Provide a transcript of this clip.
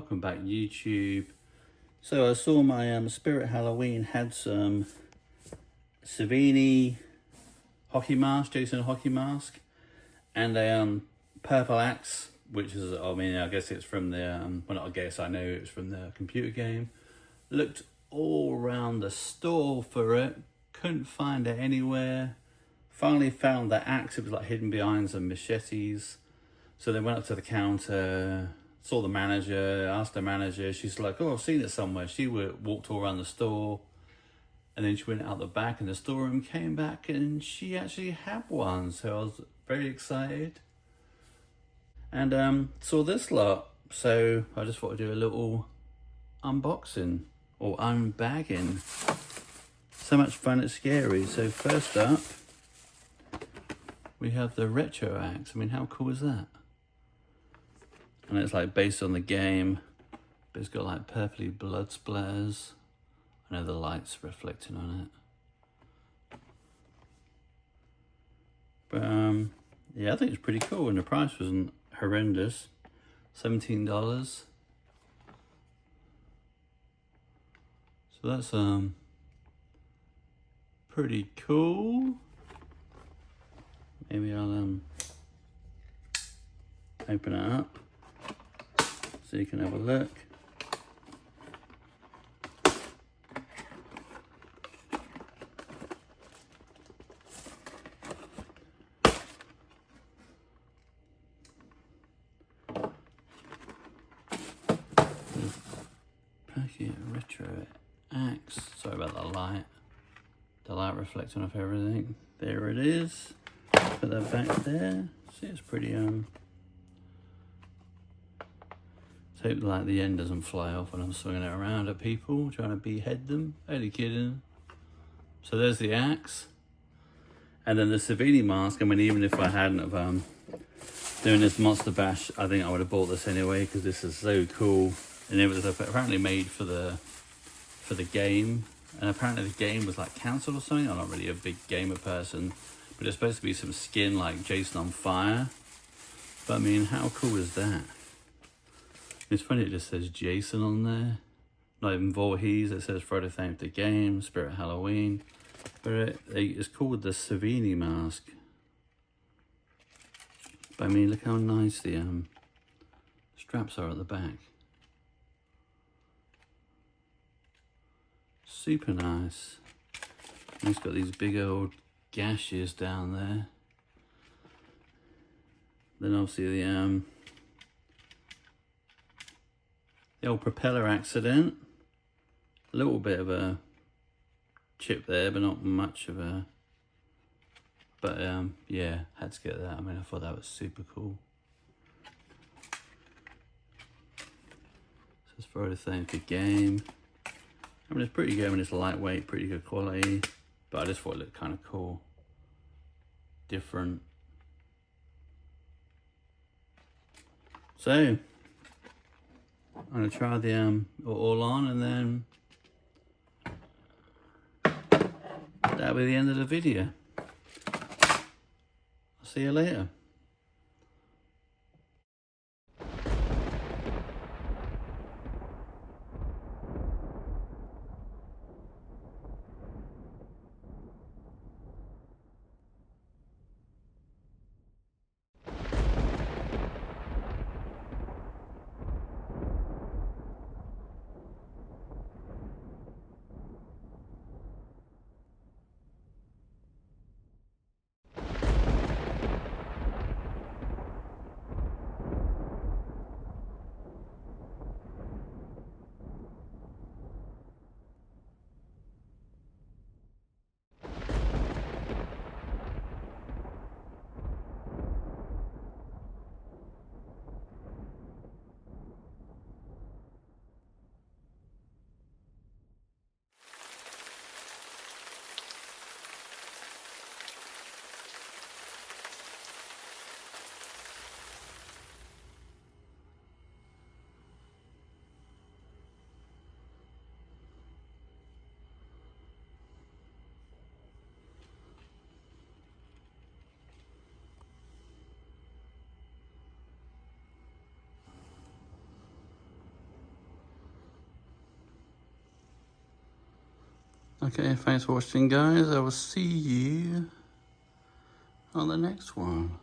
welcome back YouTube. So I saw my Spirit Halloween had some Savini hockey mask, Jason hockey mask, and a purple axe, which is, I mean, I guess it's from the, well not I guess, I know it's from the computer game. Looked all around the store for it, couldn't find it anywhere. Finally found the axe, it was like hidden behind some machetes. So they went up to the counter, saw the manager, asked the manager, she's like, oh, I've seen it somewhere. She walked all around the store, and then she went out the back in the storeroom, came back, and she actually had one. So I was very excited. And saw this lot. So I just thought I'd do a little unboxing or unbagging. So much fun, it's scary. So first up, we have the retro axe. I mean, how cool is that? And it's like based on the game, but it's got like purpley blood splatters. I know the light's reflecting on it. But yeah, I think it's pretty cool, and the price wasn't horrendous. $17. So that's pretty cool. Maybe I'll open it up so you can have a look. Packet retro axe. Sorry about the light. The light reflecting off everything. There it is. Put that back there. See, it's pretty so like the end doesn't fly off when I'm swinging it around at people, trying to behead them. Only kidding. So there's the axe. And then the Savini mask. I mean, even if I hadn't have doing this Monster Bash, I think I would have bought this anyway, because this is so cool. And it was apparently made for the game. And apparently the game was like cancelled or something. I'm not really a big gamer person, but it's supposed to be some skin like Jason on fire. But I mean, how cool is that? It's funny, it just says Jason on there. Not even Voorhees, it says Friday themed the game, Spirit Halloween. But it's called the Savini mask. But I mean, look how nice the straps are at the back. Super nice. And it's got these big old gashes down there. Then obviously the old propeller accident. A little bit of a chip there, but not much of a. But yeah, had to get that. I mean, I thought that was super cool. So it's for the same good game. I mean, it's pretty good. I mean, it's lightweight, pretty good quality. But I just thought it looked kind of cool, different. So I'm gonna try the all on, and then that'll be the end of the video. I'll see you later. Okay, thanks for watching, guys. I will see you on the next one.